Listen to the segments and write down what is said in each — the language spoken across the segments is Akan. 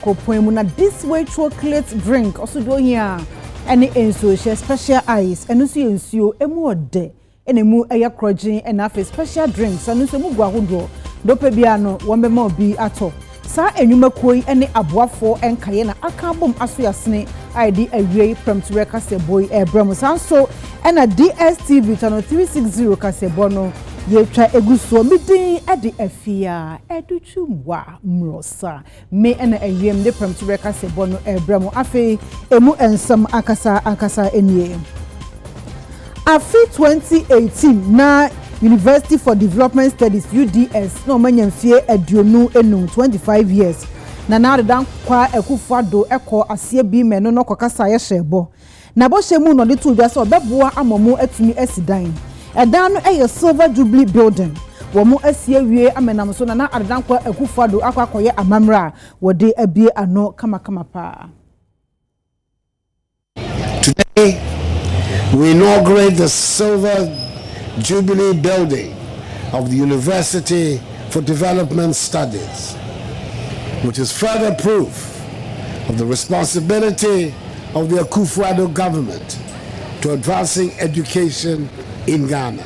Kopwemuna this way chocolate drink also do here any enso special ice and also ensuo emu ode enemu eya krojin and afi special drinks and also mu gwahodo dope bia no wonbema obi ato sa enwuma koi ene aboafo enkaye na akabom aso yasene ID awie prompt kaseboy ebramo sanso ena DSTV channel 360 kasebo no yetwa eguso midday ede afia educhumwa mrosa me ena awiem de prompt kasebo no ebramo afi emu ensam akasa enie afi 2018 na University for Development Studies UDS no manyamfie aduonu enum 25 years na na dan kwa ekufado eko asie bi me no kokasa ye shebo na bo shemu no de to dwa so beboa amomo atumi asidan edan no eye silver jubilee building wo mo asie wie amenam so na adan kwa ekufado akwakoye amamra wo de abie ano kama pa. Today we inaugurate the silver Jubilee building of the University for Development Studies, which is further proof of the responsibility of the Akufo-Addo government to advancing education in Ghana.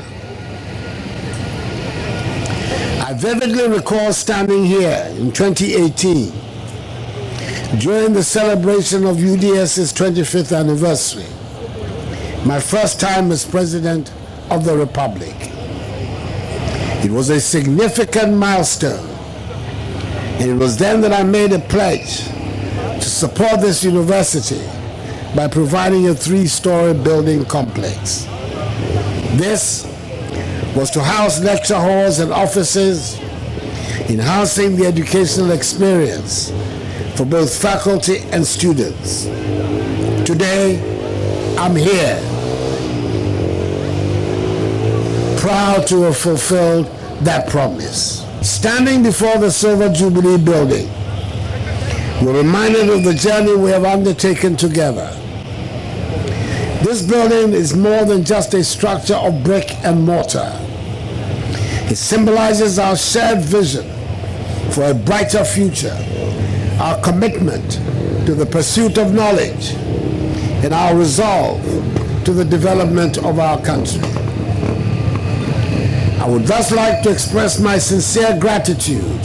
I vividly recall standing here in 2018 during the celebration of UDS's 25th anniversary, my first time as president of the Republic. It was a significant milestone, and it was then that I made a pledge to support this university by providing a 3-story building complex. This was to house lecture halls and offices, enhancing the educational experience for both faculty and students. Today, I'm here, proud to have fulfilled that promise. Standing before the Silver Jubilee building, we're reminded of the journey we have undertaken together. This building is more than just a structure of brick and mortar. It symbolizes our shared vision for a brighter future, our commitment to the pursuit of knowledge, and our resolve to the development of our country. I would thus like to express my sincere gratitude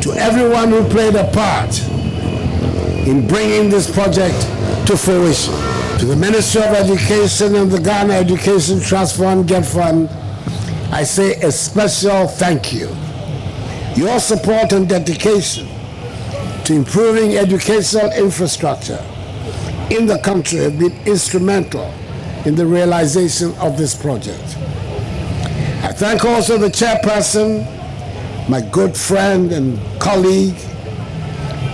to everyone who played a part in bringing this project to fruition. To the Ministry of Education and the Ghana Education Trust Fund, GET Fund, I say a special thank you. Your support and dedication to improving educational infrastructure in the country have been instrumental in the realization of this project. I thank also the chairperson, my good friend and colleague,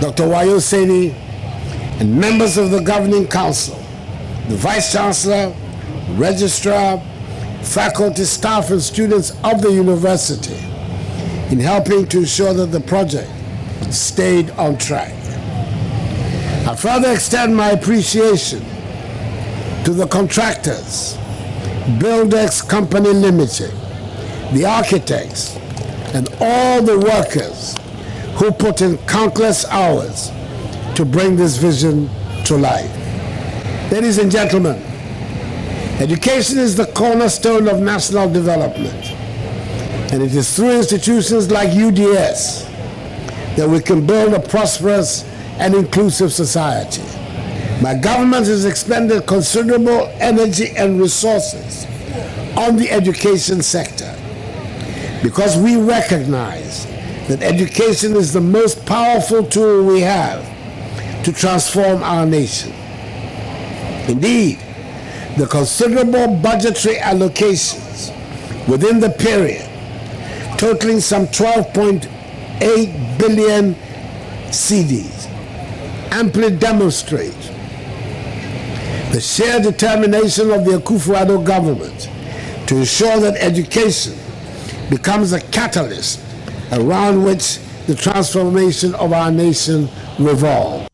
Dr. Wayo Seni, and members of the governing council, the vice chancellor, registrar, faculty, staff, and students of the university in helping to ensure that the project stayed on track. I further extend my appreciation to the contractors, Buildex Company Limited, the architects, and all the workers who put in countless hours to bring this vision to life. Ladies and gentlemen, education is the cornerstone of national development, and it is through institutions like UDS that we can build a prosperous and inclusive society. My government has expended considerable energy and resources on the education sector because we recognize that education is the most powerful tool we have to transform our nation. Indeed, the considerable budgetary allocations within the period, totaling some 12.8 billion cedis, amply demonstrate the sheer determination of the Akufo-Addo government to ensure that education becomes a catalyst around which the transformation of our nation revolves.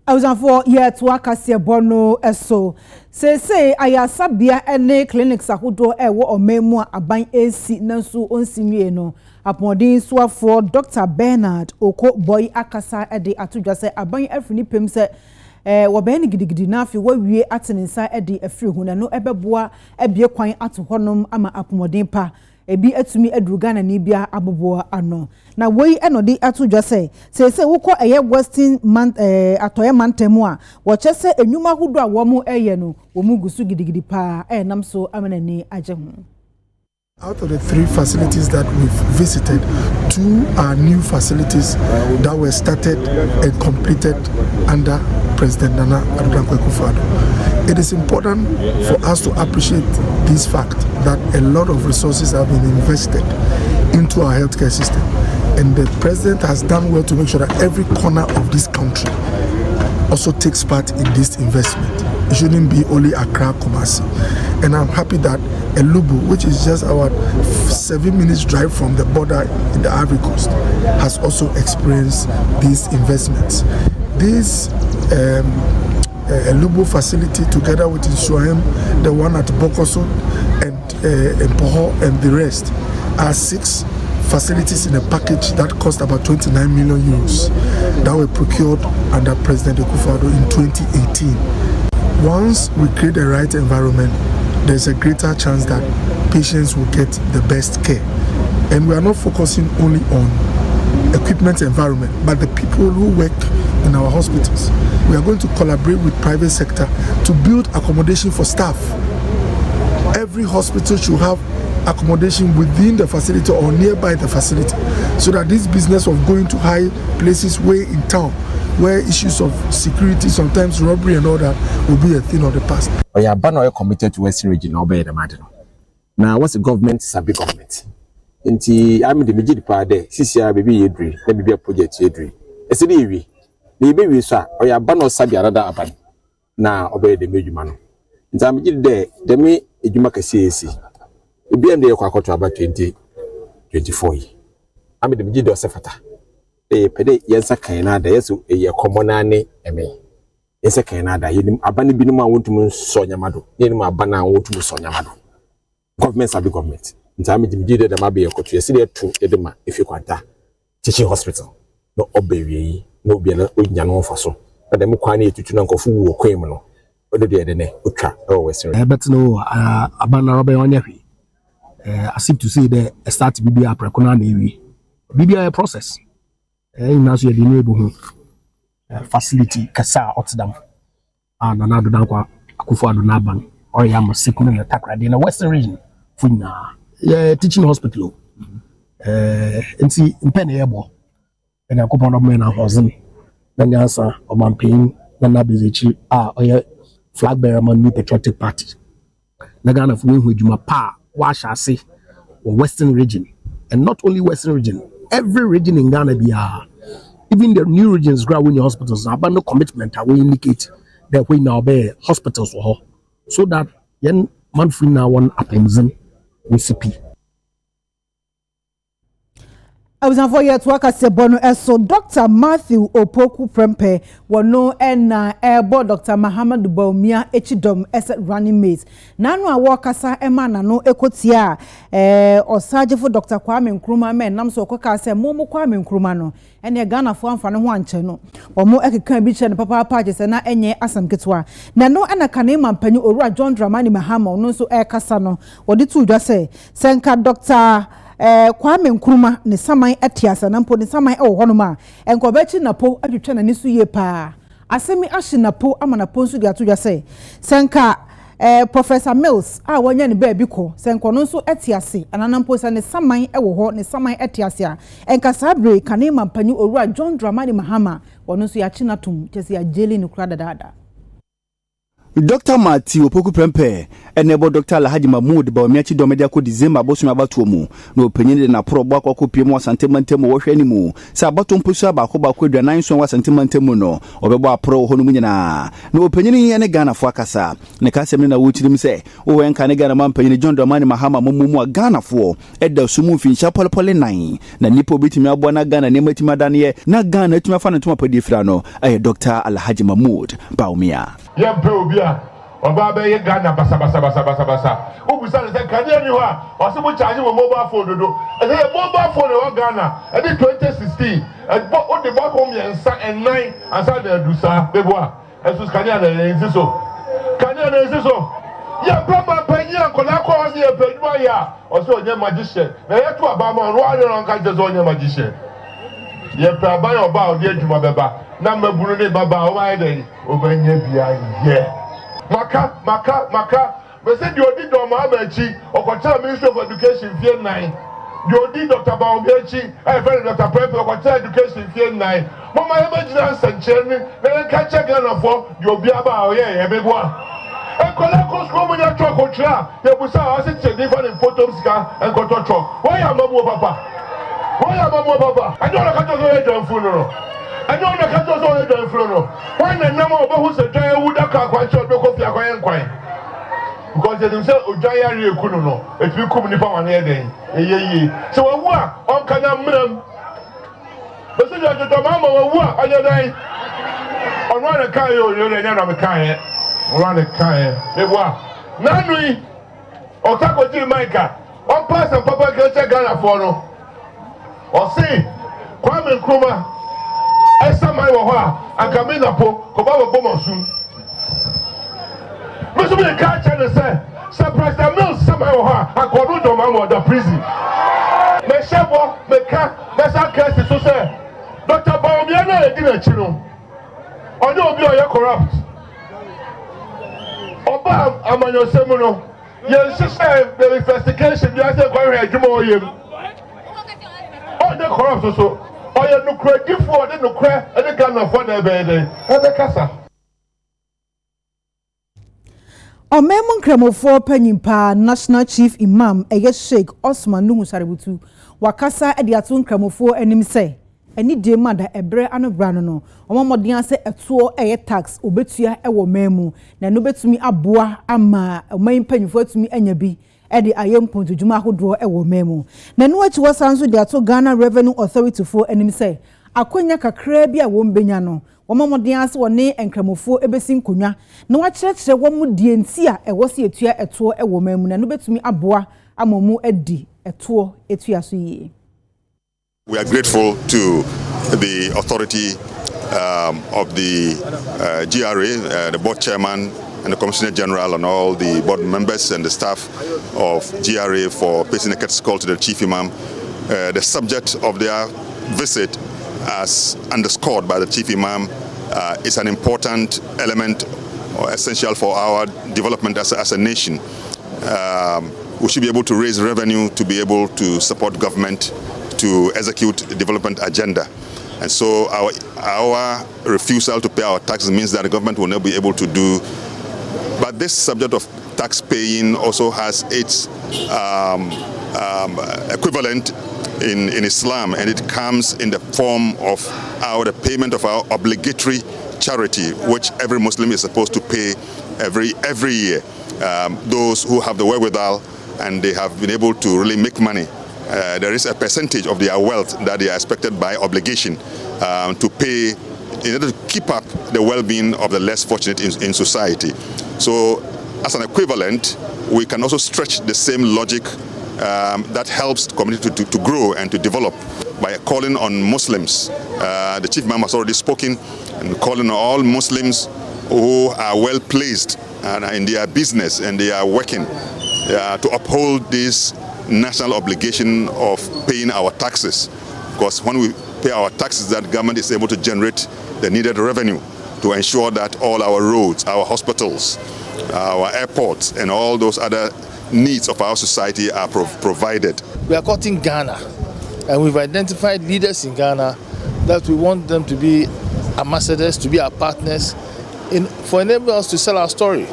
Awuzanfo yet wakase bono eso say ayasabia ene clinics ahodo ewo omemu aban AC nanso onsimie no apodin soafo Dr. Bernard Oko boy akasa ede atodwase aban afini pem se wo be ne gidigidi na afi wawie atenensa ede afiri hu na no ebeboa ebie kwan ato honom ama apomodin pa ebi atumi adurugana ni bia aboboa ano na wei enodi atodwase se wokọ eye Western man atoye mantemu a wo chese enwuma hudo a wo mu eye no wo mu gusu gidigidi pa nam so amenani aje ho. Out of the 3 facilities that we've visited, 2 are new facilities that were started and completed under President Nana Addo Akufo-Addo. It is important for us to appreciate this fact that a lot of resources have been invested into our healthcare system, and the President has done well to make sure that every corner of this country also takes part in this investment. It shouldn't be only Accra, Kumasi. And I'm happy that Elubu, which is just about 7 minutes drive from the border in the Ivory Coast, has also experienced these investments. This Elubu facility, together with Insuahem, the one at Bokoso and Mpoho and the rest, are 6 facilities in a package that cost about 29 million euros that were procured under President Akufo-Addo in 2018. Once we create the right environment, there's a greater chance that patients will get the best care. And we are not focusing only on equipment environment, but the people who work in our hospitals. We are going to collaborate with private sector to build accommodation for staff. Every hospital should have accommodation within the facility or nearby the facility, so that this business of going to high places way in town, where issues of security, sometimes robbery and all that, will be a thing of the past. We are committed to Western region, obey the matter. Now, what's the government? Is a big government. I'm the major part there. CCR baby yedri, let me be a project yedri. It's a baby. The baby sir, or ya ban or sabi another aban. Now obey the major man. In time there, the me a Jumaka CAC. The BMD Kwako about 2024. I'm the major Sefata. A pede yensa Canada, yes, a commonane, eme. Yes, a Canada, you abandon binuma want to Sonya Madu, Yenma Bana want to Sonya Madu. Governments are big government. In time, the major that might be a country, see there to Edema, if you want that. Teaching hospital, no obey, no be an old for so. But the Mukani to Tunanko Fu or criminal. What did the other Utra or Western? I bet no, Abana Robert on Yapi. I seem to say that a start to be a precona navy. BBI process. In Nasu the neighborhood facility, Kasa, Otsdam, and another Dankwa, Akufo-Addo Naban, or Yam second attack in the Western region. Funa, teaching hospital. And see, in Penny Airbo, and a couple of men are housing, then the answer of my pain, the Nabizichi, or flag bearer man, patriotic party. Nagana for whom you pa, wash I say, or Western region, and not only Western region. Every region in Ghana be even the new regions grow in your hospitals have no commitment. I will indicate that we now be hospitals so that yen man free now one apemzen recipe. Awuzanfo yet wakase bono eso Dr. Matthew Opoku Prempe wono ena ebo Dr. Muhammad Baumia echidom eset running mate nanu a wakasa ema nano ekotia osagefo Dr. Kwame Nkrumah men nam so koka se momo Kwame Nkrumah no ene Ghana fo amfa ne ho anche no omo ekeka bi che ne papa pa se na enye asam ketwa nano ana kanema mpanyi Owura John Dramani Mahama no so ekasa no wodi tu dwa se senka Dr. Kwame Nkrumah ne saman atiasa na mpo ne saman e wo hono ma enkobechi napo adwetwa na nisu ye pa asemi ahye napo ama napo nsu de atodwa se senka Professor Mills a wanya ne ba bi ko senko no nso atiase anana mpo se ne saman e wo ho ne saman atiase a enka sabre kanema mpanyi Owura John Dramani Mahama wono nso ya chinatum tese ya jeli ne kura dada Dr. Matthew Opoku Prempe enebo Dr. Alhaji Mahmood ba omiachi do media ko December bosu abatu mu na opanyin na probo akoko piem wasantemantem wo hwe ni mu sa abatu mpusu abako ba ko aduanan so wasantemantem no obebo apro ho no nyina na opanyin ye ne Ghana fo akasa ne kasem na wo chirim se wo enka ne Ghana mampanyin John Dramani Mahama mumu Ghana fo eda sumu finsha polepole nan na nipo bitimi abo na Ghana ne matima dane na Ghana tuma fa no tuma padi fra no Dr. Alhaji Mahmood ba omia yempe obia oba be ye Ghana basa ubusa le se kania ni wa o se mo charge mo mobile phone dodo e se mobile phone wa Ghana e di 2016 o de ba ko miensa en 9 ansa de dusa beboa esus kania na enziso ya papa penyi akola ko o se e peduma ya o se onye magician na ye to aba ma ro ani ron ka je so onye magician ye pe abayo oba o de adwuma beba na mabunu ne baba o wa de obanye bia ye maka mese di odi do ma abachi okocha Ministry of Education fie 9 di odi Dr. Baobiachi friend Dr. Prep okocha Education fie 9 mama ye magina sancheni na ka check na for di obi aba o ye beboa ekola ko sko mo nya truck otra ye busa o se che different photos ka enkoto truck why am mo papa I don't know ka to so e funeral I don't know catch us all the floor. Why the number of who said I would have quite short because they are going quiet. Because they themselves Ujaya Kuno, if you come in one day. So a war on Canam. But since I told Mamma, a war on your day. On one a car, you're a car. Run a car. They were. Nanui or Taco G. Micah. One person, Papa Gelcha Ghana for no. Or say, Kwame Nkrumah. Esa mai wo ha aka me na po ko ba bo mo sun me so be ka cha ne say President Mills esa mai wo ha akodu do ma mo da prison me shebo me ka me sa case so say Dr. Baobia na e di na chi no onye obi o ye corrupt oba amanyo semu no ye sise the investigation bi ase ko hwe adwuma o yem o de corrupt so oye nukre gifo de nukre e Ghana for na be kasa Omemon Kremofo Penyimpa National Chief Imam Sheikh Osman Nuhu Saributu wakasa edi atun Kremofo enim se eni de mada ebre anobrano no omomodin ase etuo eye tax obetua ewo memu na no betumi aboa ama omen penyimfo atumi anya bi edi ayemponto djuma hodo ewo memu na no achi wasanso de ato Ghana Revenue Authority for enim se akonya kakra bi a wo mbenya no omomodin ase woni enkramofo ebesi nkonwa na wakyerɛkyerɛ wo mu die nti a ewo se etua etuo ewo memu na no betumi aboa amomu edi etuo etua so yi. We are grateful to the authority of the GRA, the board chairman and the Commissioner General and all the board members and the staff of GRA for placing a courtesy call to the Chief Imam. The subject of their visit, as underscored by the Chief Imam, is an important element or essential for our development as a nation. We should be able to raise revenue to be able to support government to execute the development agenda. And so our refusal to pay our taxes means that the government will not be able to do. But this subject of tax paying also has its equivalent in Islam, and it comes in the form of the payment of our obligatory charity, which every Muslim is supposed to pay every year. Those who have the wherewithal and they have been able to really make money. There is a percentage of their wealth that they are expected by obligation to pay in order to keep up the well-being of the less fortunate in society. So as an equivalent, we can also stretch the same logic that helps the community to grow and to develop by calling on Muslims. The Chief Imam has already spoken and calling on all Muslims who are well placed in their business and they are working to uphold this national obligation of paying our taxes, because when we pay our taxes, that government is able to generate the needed revenue to ensure that all our roads, our hospitals, our airports and all those other needs of our society are provided. We are courting Ghana, and we've identified leaders in Ghana that we want them to be ambassadors, to be our partners for enabling us to sell our story,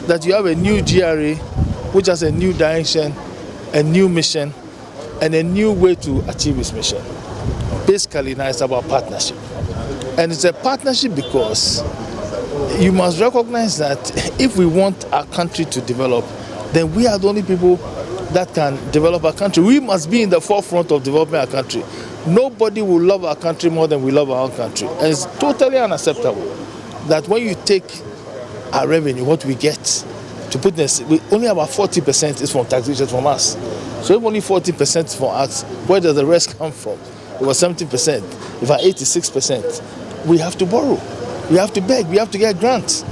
that you have a new GRA, which has a new direction, a new mission, and a new way to achieve its mission. Basically, now it's about partnership. And it's a partnership because you must recognize that if we want our country to develop, then we are the only people that can develop our country. We must be in the forefront of developing our country. Nobody will love our country more than we love our own country. And it's totally unacceptable that when you take our revenue, what we get, to put this, only about 40% is from taxation from us. So if only 40% is from us, where does the rest come from? It was 70%, about 86%. We have to borrow, we have to beg, we have to get grants.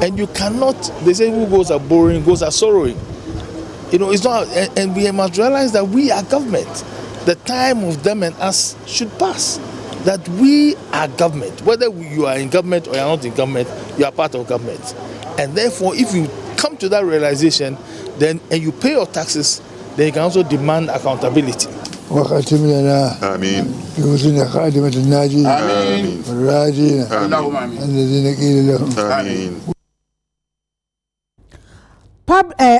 And you cannot, they say who goes are borrowing, goes are sorrowing. It's not, and we must realize that we are government. The time of them and us should pass. That we are government. Whether you are in government or you are not in government, you are part of government. And therefore, if you come to that realization, then and you pay your taxes, then you can also demand accountability. Amen. Amen.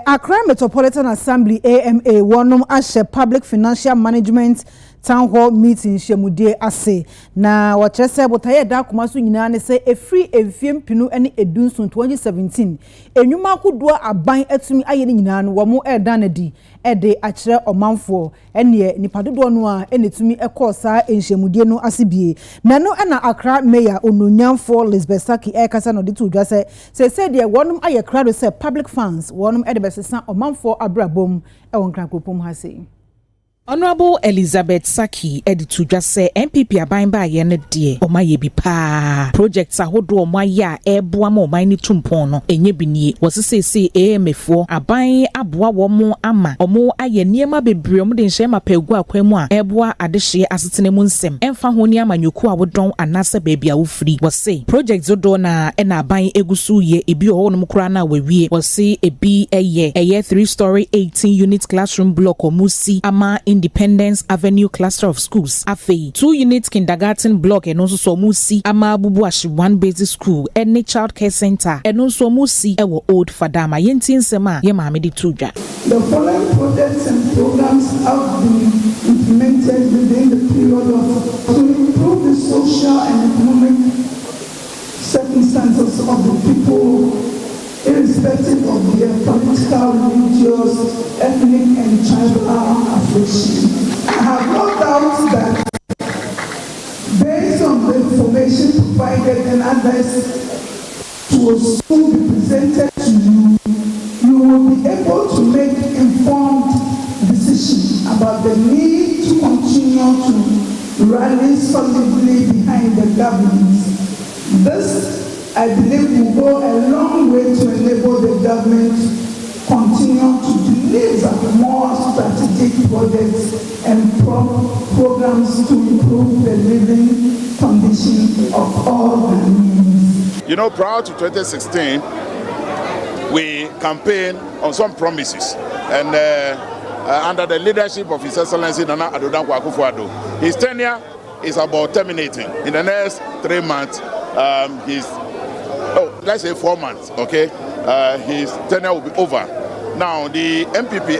Accra Metropolitan Assembly AMA one ashe public financial management town hall meeting shemude ase na wachese botaye da komaso nyina ne se efri emfiem pinu ene edunsun 2017 enwuma kodoa aban atumi aye ne nyina no wo mo edanadi ede akire omanfo ene nipadodo no a enetumi ekosa enhyemude no asebie na no na Accra mayor ononyamfo Lisbeth Saki ekasa no de to dwase se de wonum aye krado se public funds wonum ede besesa omanfo abrabom e won krankopom ha sei. Honorable Elizabeth Saki editu dwase MPP abanba ye ne de omaye bi pa projects ahodo omaya eboa ma oman ni tumpon no enye binie wosesese AMFo aban aboa wo mo ama omo aye niema bebre omo de nhye ma pagu akwam a eboa adehye asetene mu nsem emfa ho ni amanyoku awodon anase baby a wofri wose projects do na na aban egusu ye ebi ho no mkura na wawie wose ebi eye 3-story 18 unit classroom block omusi ama Independence Avenue cluster of schools afi 2-unit kindergarten block and also so musi ama bubuashi 1 basic school and child care center and also musi ewo old fadama yentin sema ye maame di tuja. The following projects and programs have been implemented within the period of to improve the social and economic circumstances of the people irrespective of their political, religious, ethnic, and tribal affiliation. I have no doubt that based on the information provided and others will soon be presented to you, you will be able to make informed decisions about the need to continue to rally solidly behind the government. This I believe will go a long way to enable the government continue to deliver more strategic projects and programs to improve the living condition of all Ghanaians. Prior to 2016, we campaigned on some promises, and under the leadership of His Excellency Nana Addo Dankwa Akufo-Addo, his tenure is about terminating. In the next 3 months, let's say 4 months, okay? His tenure will be over. Now, the MPP,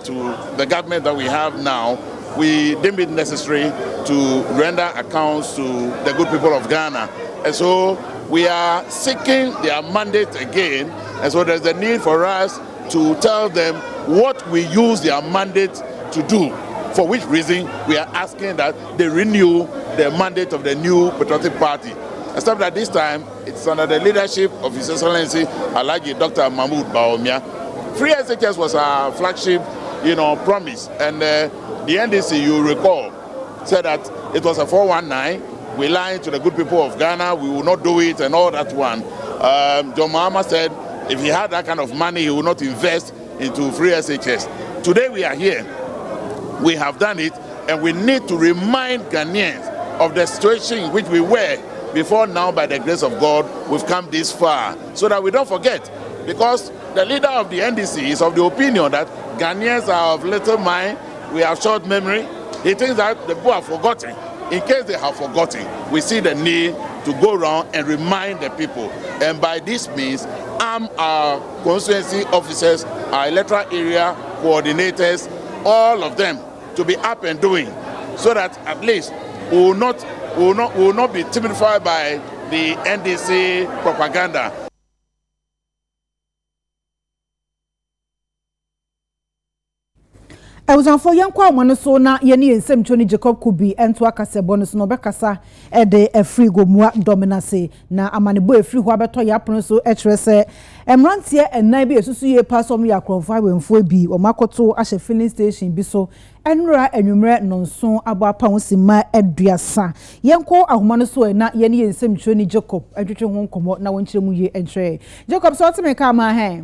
to the government that we have now, we deem it necessary to render accounts to the good people of Ghana. And so we are seeking their mandate again. And so there's the need for us to tell them what we use their mandate to do, for which reason we are asking that they renew the mandate of the new patriotic party. Except that this time, it's under the leadership of His Excellency Alhaji Dr. Mahmoud Bawumia. Free SHS was our flagship, promise. And the NDC, you recall, said that it was a 419. We lied to the good people of Ghana, we will not do it and all that one. John Mahama said if he had that kind of money, he would not invest into free SHS. Today we are here. We have done it, and we need to remind Ghanaians of the situation in which we were before now. By the grace of God, we've come this far, so that we don't forget. Because the leader of the NDC is of the opinion that Ghanaians are of little mind. We have short memory. He thinks that the people have forgotten. In case they have forgotten, we see the need to go around and remind the people. And by this means, arm our constituency officers, our electoral area coordinators, all of them to be up and doing, so that at least we will not be intimidated by the NDC propaganda. I was on for young Kwamano so na yeni ensem Johnny Jacob Kubi ento akase bonus no bekasa ede efri go mua dominance na amanebo efri ho abeto ya pono so etrese emrantie ennan bi esusu ye pasom ya kronfa wenfo bi o makoto ahye filling station bi so enra enwumre nonso abo apa ho sima eduasa yenko ahoma no so na yeni ensem Johnny Jacob adwetwe ho nkomo na wonkyere mu ye entre Jacob so teme ka ma he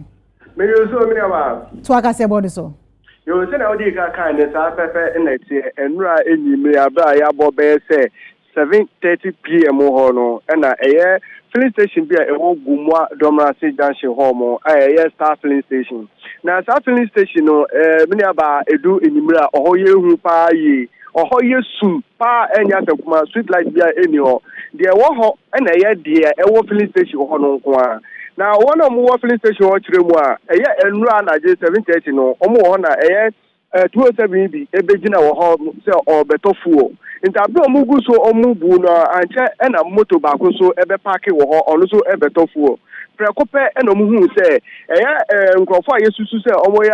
me yo so me ba to akase bonus so yo se na odi ka kan ne sa fefe na tie enura enyime aba ya bo be se 7:30 pm ho no na eye filling station bi a ewo gumwa domrase junction ho mo eye star filling station na star filling station no mini aba edu enyimira oho ye hu pa yi oho ye sum pa enya takuma street light bi a eni ho de wo ho na eye de ewo filling station ho no nko a na one of more filling station o kire mu a eye enura na je 7:30 no omo ho na eye 207 bi ebegina wo ho se obeto fuo nta bi omugu so omubu no anche na moto ba ko so ebe park wo ho ono so ebeto fuo prekope na omuhu se eye nkrofo a yesusu se omo ye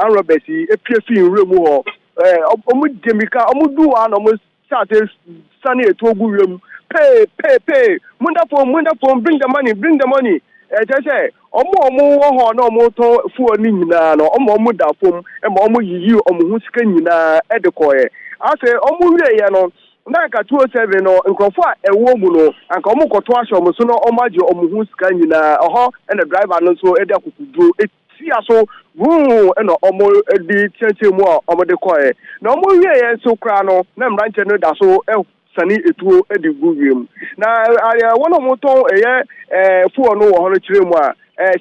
anrobesi epiefi nremu ho omu demika omudu wa no mo start sani etu ogu wem pay munda phone bring the money say omo ho na omo to fuo ni nyina no omo da fom e ma omo yiyi omo hu sika nyina e de koye ase omo wie ye no na ka 207 no nkrofo a ewo mu no anka omo koto ahye omo so no omo age omo hu sika nyina oho e na driver no so e de akukudu eti aso wuu e no omo di cheche mu a omo de koye na omo wie ye so kra no na mranche no da so sani etuo edi guwiem na wono moton fuo no wo hono kire mu a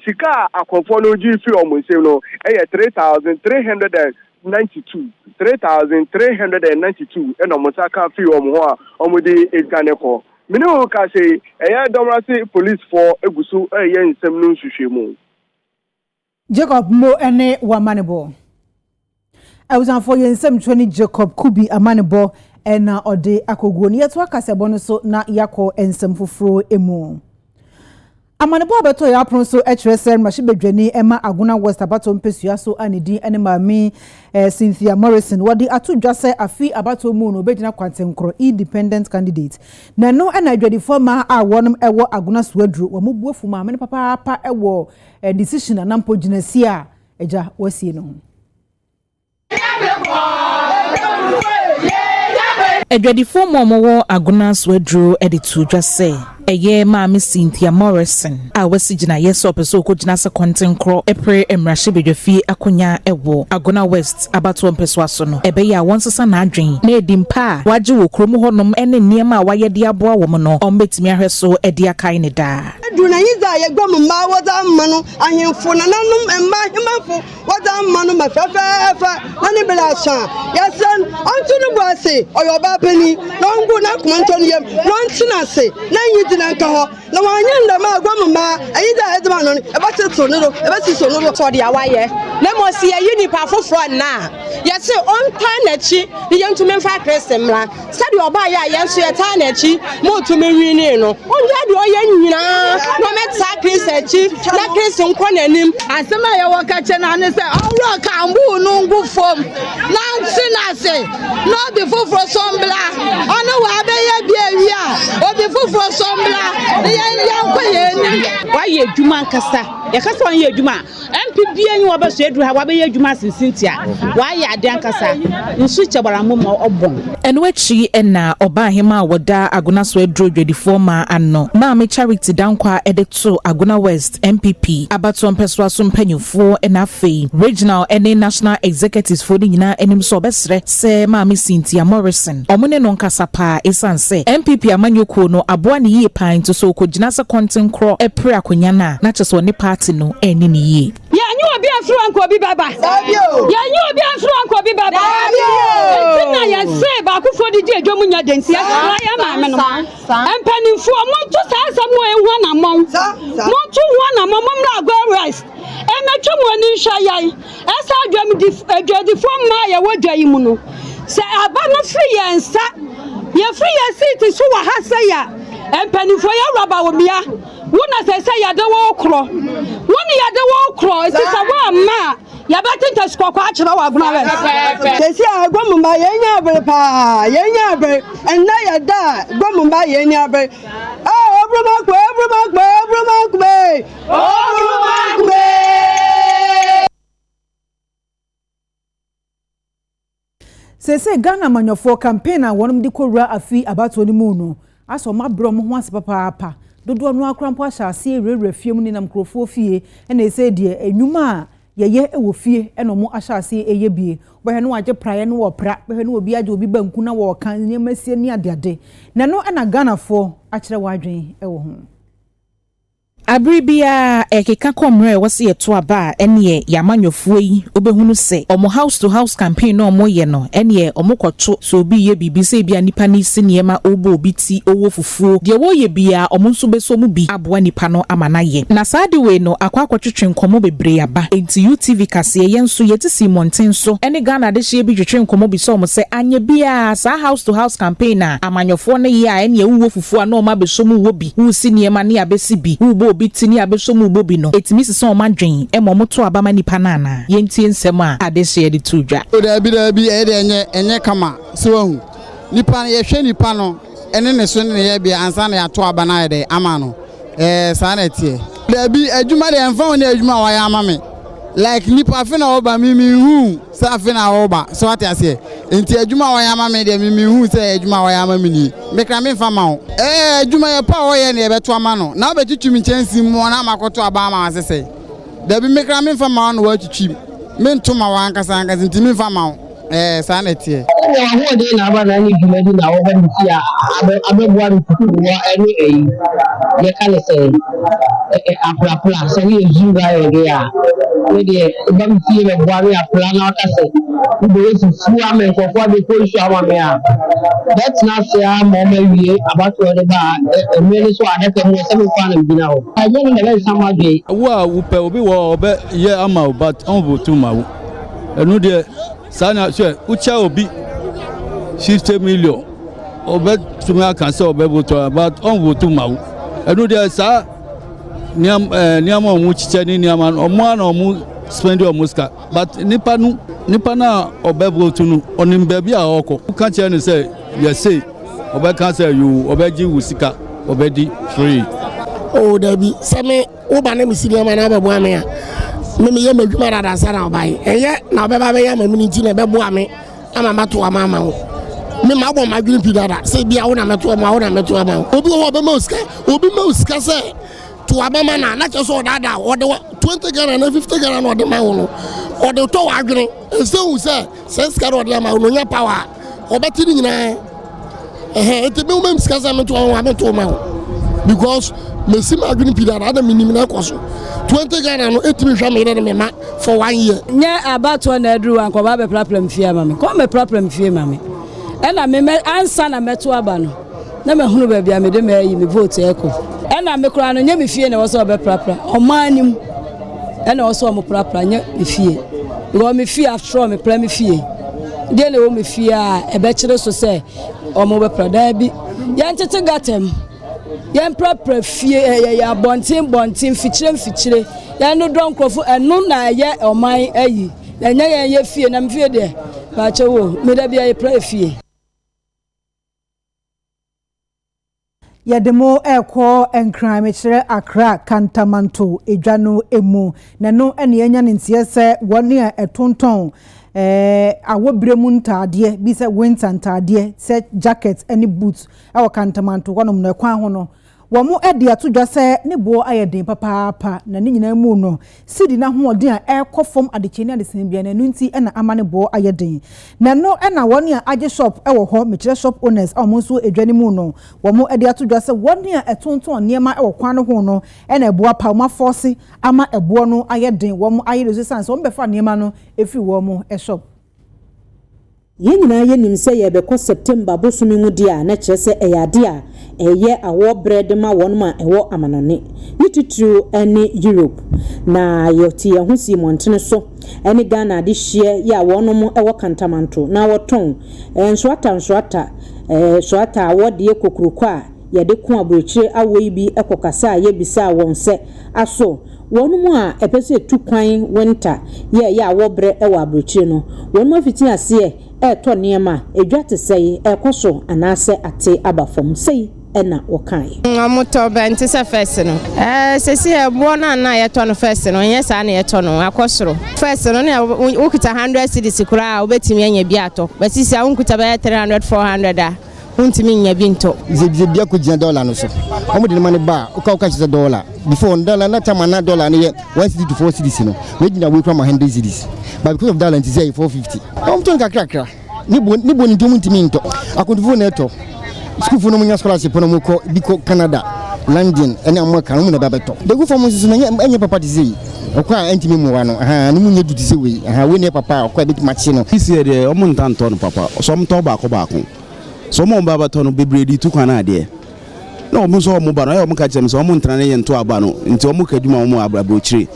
sika akonfo no gi fi omo nsem no 3,392 eno mo saka fi omo ho a omo di eganeko mini o ka se domrasi police for egusu nsem no hwehwemu Jacob mo ene wa manebo I was on for nsem Johnny Jacob Kubi amanebo ena ode akoguo ni yeto akasebo no so na yakọ ensem foforo emu amanebo abeto ya apron so HSN mashibedwani ema aguna west abato mpesua so anedi ene maami Cynthia Morrison wadi atudwase afi abato mu no begina kwantenkro independent candidate na no ena adwadi forma a wonum ewo aguna so aduru wo mobuafu ma me papa ewo decision anampo ginasi a eja wasie no Edwadi form mo aguna swedro editu dwase eye maami Cynthia Morrison a wasigina yeso peso ko gina se kontenkro epre emrahye bedwafi akonya ewo aguna west abato mpeso aso no ebe ya wonsesa na adwen na edimpa waje wo kromu honom ene niema a waye de aboa wo mo no ombetimi ahweso edi akai ne da aduna yiza ye gbom ma woza manu ahemfo nananum emma hemafo woza manu mafefa nani bela sha yasen ontunu boase oyoba peni nongu na kumanton yem nontina se na yidina nka ho na wanya ndama gbom ma ayiza edma no ebati sonoro so dia waye na mo si ye unipa foforo na yese onta na chi ni yentume mfa kristemla sadi oba ya yenso ye ta na chi mo tume nwini no onja de oye nyina no meta kristechi na kristo nkọ nanim asema ye wokache na ne se awro ka mbu no ngu fom na ntinase no be foforo sombla ono wa be ye bia wi a obi foforo sombla ne ye nkọ ye ni wa ye dwuma nkasa ye kasa wan ye dwuma MPP enyi wa be so edu ha wa be ye dwuma sinsintia wa ye ade nkasa nsu chebara mo obon enwechi ena oba hema woda aguna so edu dwedi forma anno maami Charity dankwa edeto aguna west MPP abato mpeso aso mpanyufo ena afei regional ene national executives for the nyina enim so obesre se maami Cynthia Morrison omune no nkasa pa esanse MPP amanyoko no aboa ne yie pan to so ko gina se kontenkro epre akonya na cheso ne party no eni ne yie ya nyu obi afro anko bi baba yenye obi afro anko bi baba na ya say ba ku fo di edwom nya densi ya ma me no empanimfo mo to sa asam wo ehu na mo to hu na mo mra go rest emetwa mo ni hwa yan esa adwam di fo ma ya wodwa yi mu no se aba no free yensa ye free ya sit so wa ha say ya empanimfo ya raba wo bia wona say ya de wo kro wona ya de wo kro iti sa wa ma ya batinta skoko a kira wa guna we sesi agomba yenya abre pa yenya abre enna ya da gomba yenya abre obromagbe sesi Ghana manyofo campaign a wonum di kowura afi abato ni mu no aso mabro mo ho ase papa dodo no akrampo ahase ewrewre fiem ni nam krofo fie na ese de enwuma yeye ewo fie eno mo ahase eye bie bohe no age praye no wo pra bohe no obi age obi banku na wo kan nyemasie ni adeade na no na Ghana fo akire wadwen ewo ho Abribia ekeka komre wose yeto aba ene yamanyofuo yi obehunu se omo house to house campaign no omo ye no ene omo kwoto so obi ye bibi se bia nipa ni siniema obo obi ti owo fufuo de wo ye bia omo nso beso mu bi aboa nipa no amana ye na saade we no akwa kwotwetwe nkomo bebre aba enti UTV kase ye nso yeti Simonten so ene Ghana de hye bi twetwe nkomo bi so omo se anye bia sa house to house campaign na amanyofo ne ye a ene owo fufuo na omo beso mu wo bi wo siniema ne abesi bi wo bitini abesomu bobi no etimi sese o madwen emomoto abama nipa nana yentie nsem a adehye de tudwa o da bi e de enye kama so hu nipa ye hwe nipa no ene ne so ne ye bia ansa na ya to abana ye de ama no sa na tie da bi adwuma de enfa woni adwuma wa ya ama me like nipa fe na oba mi hu sa fe na oba so ati ase enti adwuma wa ya ama me de mi hu se adwuma wa ya ama me ni mekra me fa ma ho adwuma ye pa wo ye na ye beto ama no na obetutumi chansi mo na makoto aba ama asese da bi mekra me fa ma no wa tutu me ntoma wa ankasa enti me fa ma ho sa na tie ya ho de na ba na ni dwumadi na wo ba ni tia abegwa ni wa eni ye kan se apra se ni zunga yo de ya we de ba mi tie be bwa ni apra na ka se do esi fu amen ko de ko isu awa me a that's not say am mo me wie about to de ba me ni so adaka mo se me fa na bina ho aje ni na be sama de wa wo pe obi wo obe ye ama but on bo tu ma wo enu de sana so ucha obi 60 million obe tumi aka se obe bo to but on bo tu ma wo enu de sa niam omu chiche ni niam omu na omu spend your muska but nipa na obebo tunu onim baabi a okọ ka che ni say you say obe kan say you obeji wusika obedi free o dabi same wo ba na misiri ma na bebo ame a me ye madwuma dada sara obai eye na obeba be ya mamini ti na bebo ame ama mato ama wo me ma bo ma green pi dada say bia wo na meto ama obi wo be ma usika say to abama na cheso dada o de 20 Ghana na 50 Ghana no de ma wo no o de to wa adwene ese sense ka ro de ma wo no nya power o beti ni nyina ete be wo mska sa meto wo ameto ma wo because me sim adwene pi dada na minim na koso 20 Ghana no etimi hwa me de me ma for 1 year nya abato na adru an ko ba be problem fie ma me ko me problem fie ma me e na me ansa na meto aba no na me hunu ba bia me de me yi me vote eko ena me kura no nya me fie na wo so be prapra omanim ena wo so mo prapra nya me fie because me fie after me pra me fie de na wo me fie a e be kire so say o mo be prada bi ya ntete gatem ya prapra fie ya bontin fichire ya no don krofo enu na ye oman ayi na nya ye fie na me fie de ba chewo me da bia ye pra fie Yademo eko enkran mechere Accra kantamanto edwano emu na no ene enya ntie se wone etonton awobremu ntade bi se winter ntade se jacket ene boots e kantamanto wonom na kwan ho no Wamu edi atudwa se ne bo ayeden papa na ne nyina mu no sidi na hoɔden a ɛkɔfom adecheni adesen bia na nunti na amane bo ayeden na no na wɔne a agye shop ɛwɔ hɔ mekyerɛ shop owners a wɔn so edwane mu no wamu edi atudwa se wɔne a ɛtonton nneɛma ɛwɔ kwan no ho no na ɛboa pa ma force ama ɛboɔ no ayeden wɔn ayede so sanse wɔn bɛfa nneɛma no efi wɔn shop Yenina yenim se yebekɔ September bosumi mu dia na kyerɛ se ɛyade a ɛyɛ awɔ bread ma wɔn ma ɛwɔ amanone yititru ɛne Europe na yɛti yɛn ho si montene so ɛne Ghana de hye ya wɔn mo ɛwɔ kantamanto na wɔtɔn nsoata soata wɔde kokroko a yɛde ko abrokyire awɔ yi bi ɛkɔkasa a yɛbisa wɔn sɛ aso wɔn mu a ɛpɛsɛ tu kwan winter yɛ awɔ bre ɛwɔ abrokyire no wɔn mu afiti ase to niema edwa te sei ekoso anase ate abafom sei ena wokai amoto bente se first no sesi ebo na yeto no first no yes na yeto no akosoro first no na ukita 100 cedis kura obetimi anya bi ato basisi a unkuta ba 300 400 a untimi nya bi nto zebia ko $10 no so omo de mane ba uka $1 before dollar na tama na dollar ne 1 cedi to 4 cedis no we gina we from 100 cedis but because of dollar it is 450 omo to kakra ni bo ni ntimi nto akontufu na eto school fu no munya scholarship no mko biko Canada London ene amaka no na babeto de go for mo so na enye papa de sei okwa antimi mu wa no no munya duti se we we ne papa okwa bit machi no this year de omo ntanto no papa so mo to ba ko so mo baba to no bebredi tu kwana de na omo so omo ba no omo ka chem so omo ntana ne yento aba no nti omo kaduma omo abrochire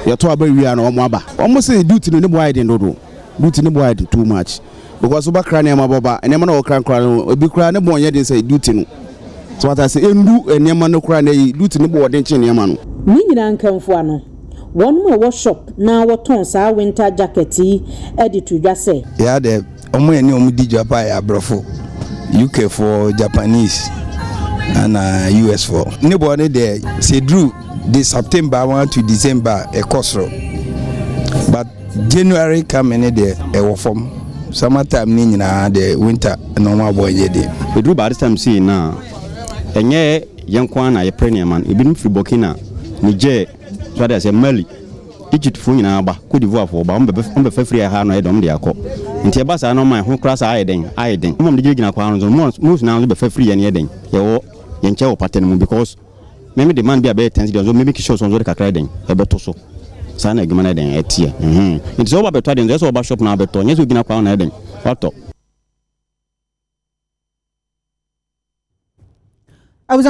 yeto aba wi na omo aba omo se duty no ne boy den dodo duty ne boy too much because oba kra na baba enema na okra no obi kra ne bonye den say duty no so what I say endu enema no kra na duty ne bo den che enema no ni nyina nkamfo ano one more workshop na woton sa winter jacket edit to just say yeah the omo eni omo di Japan ya brofo UK for Japanese and US for nobody there say drew the September 1 to December a kosro but January come in there a form summertime ni na the winter normal boy there we drew by this time see na enye yankwa na ye premier man ebinum free Burkina Niger so that say Mali Egypt fu nyina ba Cote d'Ivoire fo ba on be free ha no e dom de akọ nti e ba sa no man ho class ayeden mom de gina kwa no mo na be free ye ne den ye wo ye nche wo pattern mu because maybe the man be about 10 days so maybe kisho so de kakra den e beto so sa na eguma na den etie nti so ba beto den so ba shop na beto nye so gina kwa na den wato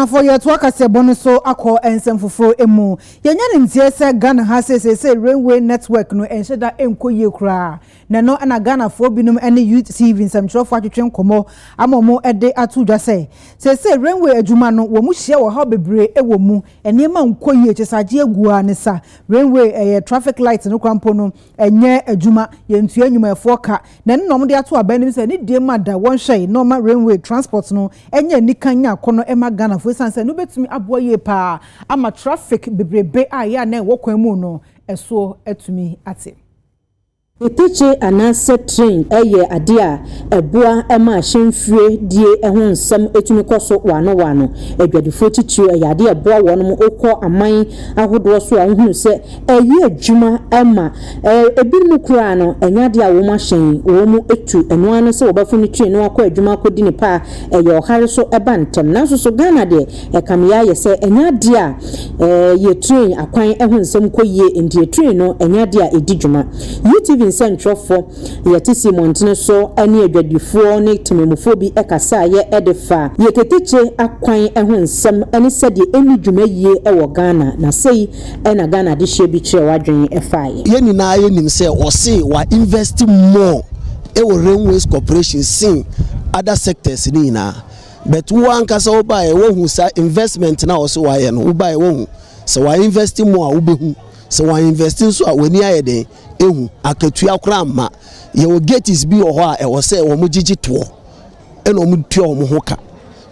for your talk as a bonus so akọ ensem foforo emu yenya ne ntie se Ghana ha se railway network no enhye da enko ye kura na no na Ghana fo binum ene youth TV nsem trofo atwetwe nkomo amomo ede atudwa se railway adwuma no wo mu hye wo ha bebre ewo mu enema nko ye kyesaje agua ne sa railway traffic light no krampo no enye adwuma ye ntua nyuma efo ka na ne nom de ato abanim se ne de mada won hye normal railway transport no enye nikanya akono ema Ghana for sanse no betumi aboye pa ama traffic bebrebe a ya na wo kwan mu no eso etumi ate Iteche anase train eye ade a eboa ema ahemfie die eho nsem etumi koso wano edwadifo titiri eye ade eboa wono mo okọ aman ahodo so a hunu se eye adwuma ema ebimu kura no enyade a wo ma hyen wo mu etu eno ano se wo bafo ni train no akọ adwuma kodi ni pa eye ohare so eba ntem nanso so Ghana de ekamya ye se enyade a ye train akwan eho nsem koyie ndie train no enyade a edidwuma UTV Central for yetisi montene so ane adwadifo ne tememufo bi ekasa ye edefa yeketeche akwan eho nsem ane sede eni dwumayie ewo Ghana na sei ena Ghana de hye bi kire wadwen efaye ye nyina ye nim se o se wa invest more ewo railways corporation sin other sectors ni na but wo ankasa wo ba e wo hu sa investment na o se wa ye no wo ba e wo hu se wa invest more wo be hu se wa invest so a wani ayeden ehu akatua kra ma ye wo gates bi ho a e wo se wo mo gigi to e no mo tua wo mo hoka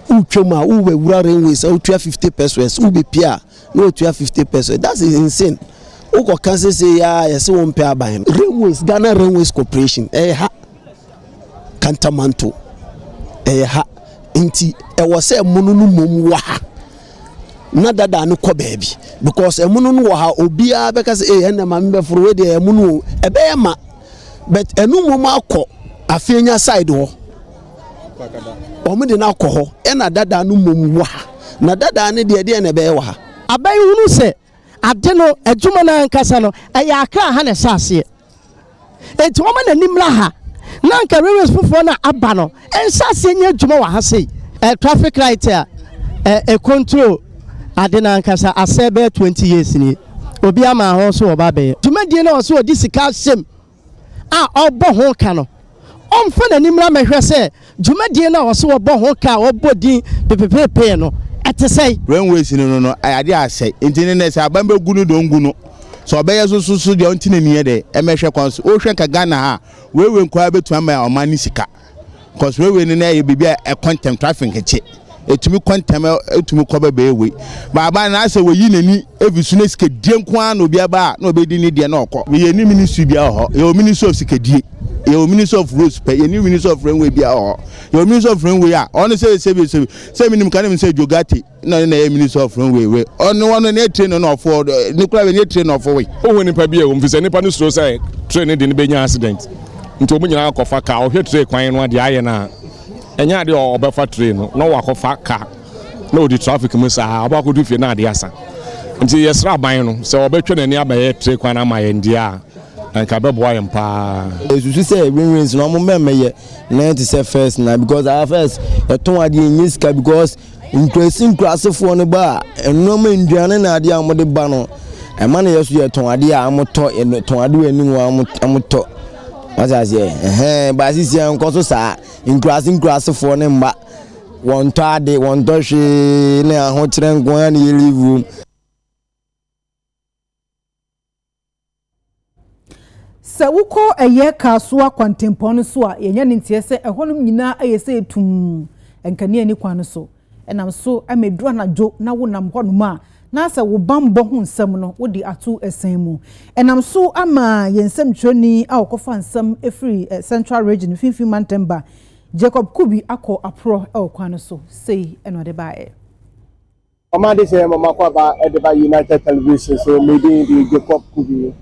utwem a wo wura railways wo tua 50 pesos wo be pia no tua 50 pesos that's insane wo ko kan se ya ye se wo mpe aban railways Ghana Railways Corporation ha kantamanto ha inti e wo se mununu mom wa na dada no kɔ baabi because ɛmono no wɔ ha obiara bɛka sɛ ɛna ma mbɛforo we de ɛmono ɛbɛyɛ ma but ɛnu mu ma akɔ afenya side hɔ ɔmo de na akɔ hɔ ɛna dada no mom wɔ ha na dada ne de na ɛbɛyɛ wɔ ha aban hunu sɛ ade no adwuma na nkasa no ɛyɛ Accra ha na ɛsase enti wɔn na nimla ha na nka railways foforɔ na aba no ɛnsase nye adwuma wɔ ha sei traffic light a control ade na nkasa asɛ 20 years ni obi ama ho so oba be dwumadie na so odi sika hyem a ɔbɔ ho ka no ɔmfa na nimra mehwɛ sɛ dwumadie na so ɔbɔ ho ka ɔbɔ din pepepepe no ɛte sɛ railways no ade asɛ enti ne sɛ aban bɛgu no dongu no so ɔbɛyɛ so de ɔntine nie de ɛmɛhwɛ kwan so ohwɛ ka Ghana ha wewe nkwa betu ama ɔman ni sika cause wewe ne na yɛ bibia content traffic kɛche etumi kontem etumi koba bewe baba na ase we yi nani evisu na sikadie nko na obi aba na obedi ni de na okọ ye ni ministry bia ho ye ministry of sikadie ye ministry of roads pe ye ni ministry of railway bia ho ye ministry of railway a on say minim kan me say jogati na ye ministry of railway we on na train na ofo ni kura we ni train na ofo we o ni pa bia o mfise nipa no suro say train de ni benya accident nti o mu nyina akọfa ka o hwe train kwan no ade aye na enya de obefa train no wakofa ka na odi traffic mu sa abakodu fie na ade asa nti yesra ban no se obetwe nani abaye train kwan na maye ndia anka bebo ayem pa esusu say wins no mo memeye 90 first na because our first eton ade nyiska because increasing classifo no ba enoma nduane na ade amode ba no ema na yesu eton ade a amoto eton ade wani wo amoto what I say ba sisi anko so sa increasing for ne mba won to ade won to hwe na ho kire nko ya na yelivu sɛ wokɔ ɛyɛ kasoa kwantempɔn so a yɛnya ne ntie sɛ ɛhɔnom nyinaa ɛyɛ sɛ etum nkane ani kwan so ɛnam so amedu anadwo na wonam hɔnom a na sɛ wo bambɔ ho nsɛm no wodi ato ɛsɛn mu ɛnam so ama yɛnsɛm twoni a wɔkɔfa nsɛm efiri central region finfin mantemba Jacob Kubi akɔ apro ɛwɔ kwan so sei ɛna ɔde bae Amade sɛ mama kwa ba ɛde United Television so Midday di Jacob Kubi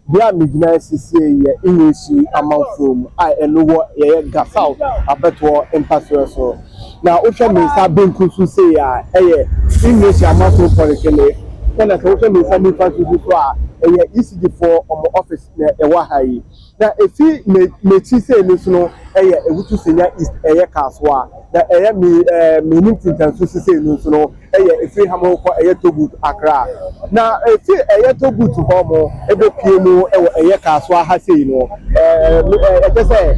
bia midnight sisi ye inyesu amanfom a eno wo ye gasau abeto empathy so na ohwe me sa benku so say a eye inyesu amanfom polikele na ka ohwe me sa mi fa so a eye ECG for omo office na ewa hayi na efi mechi say ni so no eye ewutu senya east eye kaswa na eye me nimtin tan so say ni so no eye efi hamo ko eye togut Accra na efi eye togut ho mo ebe pie mu ewo eye kaswa ha sei no e say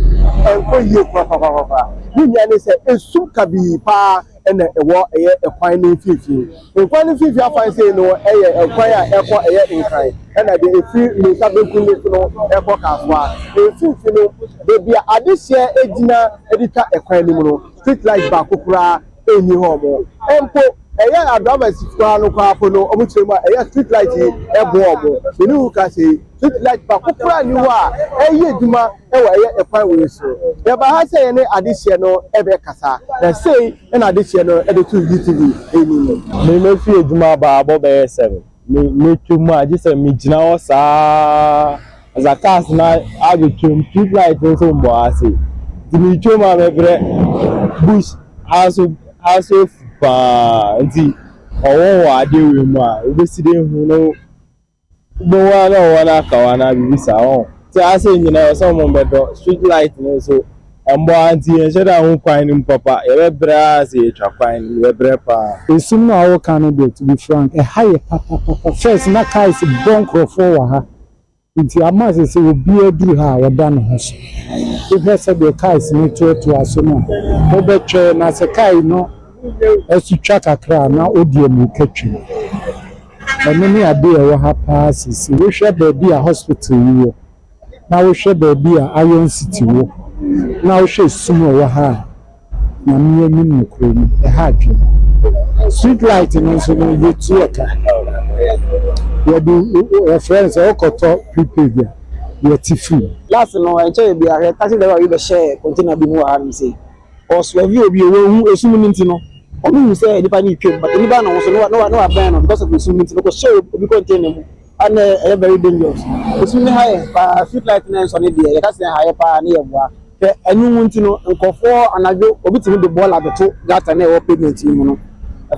enko yie kwa ni nya ni say esum kabi pa ene ewo eye ekwan ni fifi ekwan ni fifi afan sei no eye ekwan a ekọ eye nkran ena de efi me sabeku ni no ekọ kaswa fifi no de bia adehye ejina edita ekwan ni mu no street light ba kokura eni ho mo empo eye advance kwa no kwa po no omuchire ma eye street light ebo omo ni hu ka say street light ba kokura ni wa eye duma ewa eye ekwan we so ye ba ha say ne adehye no ebe kasa na say na adehye no ede to UTV eni no me fi eduma ba abo be 7 me twum a je say me gina o sa zakas na agutwum street light so mbo ase di me twum a me bre bush house pa nti owo ade we mu a obeside hu no bo wa na wana kawana bibisa o ti ase nyina so mo bedo street light no so ambo anti en sheda hu kwan ni papa e be bra se twa kwan ni be bra pa esum na wo kan no to be frank e haye papa first na kai se bonkrofo wa ha nti amase se obi aduru ha wada no ho so if se be kai se ni to aso no wo be twe na se kai no esu twa kakra na odie mu katwi eno ni ade e wo ha pass si wo hwe baby a hospital yi na wo hwe baby a Iron City wo na wo hwe sumo wo ha na mi ani mu krom e ha twi street light no so no yetu aka ye do reference o koto prepaid ya ye ti free last no enche bi are taxi driver you be share container bi mu ha mi say o so vi obi owo hu esum ni nti no obi who say nipa ni twem but nipa na so no abandon because of the swimming no go show obi contain them and very dangerous the swimming high street light na so ne dey you can say high pa na yeboa enu wunti no nkofo anajo obi timi de ball abeto gata na e pavement ni no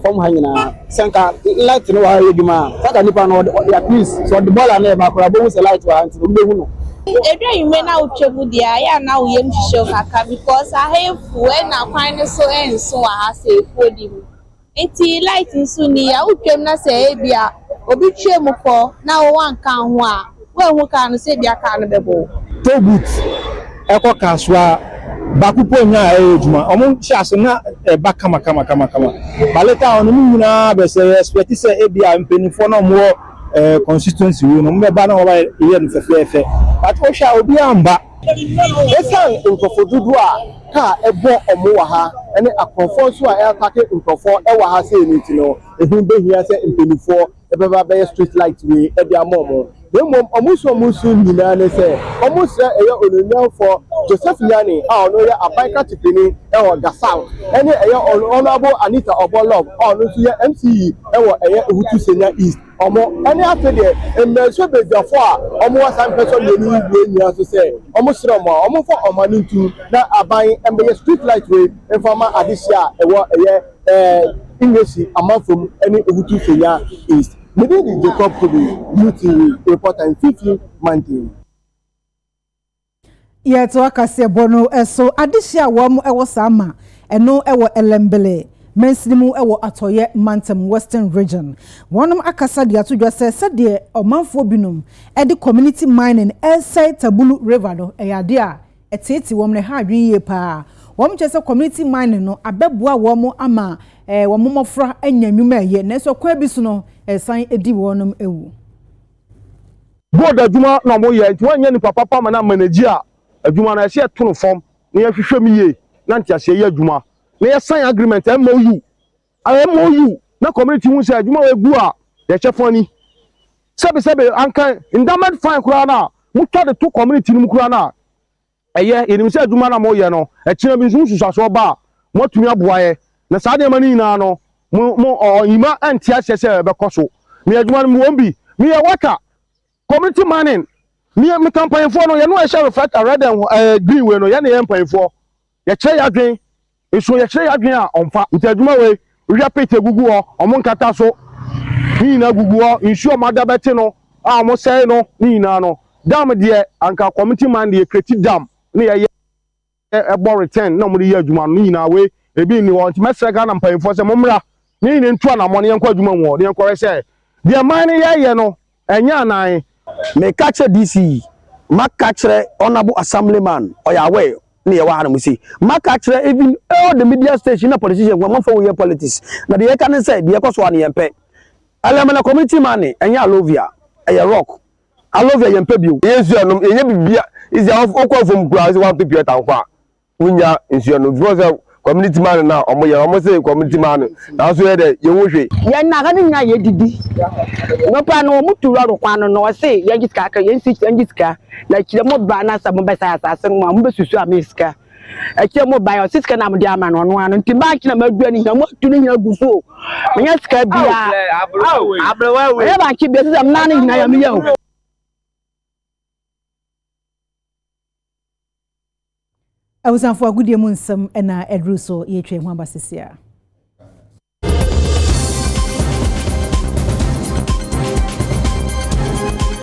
from hanyina senka light no wa yeduma saka nipa no at least so the ball na e ba kora bo say light wa anti no hu no Edwa yume na utwebu dia ya na uyem hihye kaka because ahefu na kwan so enso wa ha se efodi mu enti light nso ni ya utwem na se ebia obi twem ko na wo wanka ho a we hu ka no se bia ka no bebo tobut eko kaswa bakupo nya ejuma omo chiase na eba kama baleta onu nyina be se expect se ebia mpenifo na mo consistency we no mbeba na wa ye no fefefe but o sha obi amba esan nkofo dudu a ka ebo omo wa ha ene akofo so a atake nkofo e wa ha se ni ti no ehun behia se mpenifo ebeba be street light we e dia momo demom omuso nyina ne se omuso eye onunya for Joseph Yani a ono ye abanka tipini e wo Gasau ene eye honorable Anita Obolov ono so ye MCE e wo eye Ehutu Senior East omo ene afede emmeso bejafo a omo wasan person ye ni nyina so se omo sro mo omo fo omani ntu na aban embe street light we informa adisia e wo eye English amafom ene Ehutu Senior East Midday the Jacob Kubi UTV reporter in Fifi Mountain. Yet wakase bono eso adishia wam ewo sama eno ewo elembele menslimu ewo atoye Mantam Western Region. Wonum akasa dia tudwa se de omanfo binum e community mining elsai Tabulu River no eyade a eteti wom ne ha adwiye pa. Wom chese community mining no abeboa wom ama wom mofra anya nwuma eye na so kwa bi so no esan edi wonum ewu. Board adwuma na mo ye nti wanya ni papa ma na manage a adwuma na se to no form na ye hwehwe mi ye na nti ase ye adwuma na ye sign agreement MOU na community hu se adwuma we gu a ye chefoni sebe ankan endowment fine kura na mutwa de to community ni kura na eye yenim se adwuma na mo ye no e kire bi nsu susaso ba mo tumi aboaye na sa de mani na no mo oyima anti ase se be koso mi adwuma no mo bi mi ye waka community mining me campaign for no ye no e share reflect red and green we no ye na ye campaign for ye kire ya dwen eso ye kire ya dwen a onfa nti adwuma we ria pete gugu o omo nkata so ni na gugu o nsuo mada bete no a mo sei no ni na no dam de anka community man de create dam na ye ebo return na mo de ye adwuma no ni na we ebi ni won ti mesrega na campaign for se mo mra ni ntu na mo ne enko adwuma wo ne enko se de man ye no enya anan me catch DC ma catch honorable assemblyman oyawe na ye wa na say ma catch even all the media station na politician go for we politics na the can say the ekoso na yempe elemena community man enya alovia eye rock alovia yempe bio yesu anum enye bibia is of okwa from kura say 1 people tankwa unya nsu anum because community man na omo say community man na so ye de ye wo hwe ye na ga nya ye didi no pa no mutu ro kwa no say ye giska ka ye si giska na kire mo ba na sa mo be sa asase mo mo be susu ameska e kire mo ba yo siska na mo dia ma no no anu timba kire ma dua ni mo tu ni nya guso mo nya ska bia abrewa we e ba ki be sa na ni na ya mi ya ho awusanfo agudie mu nsem na edruso ye twe ho abasisia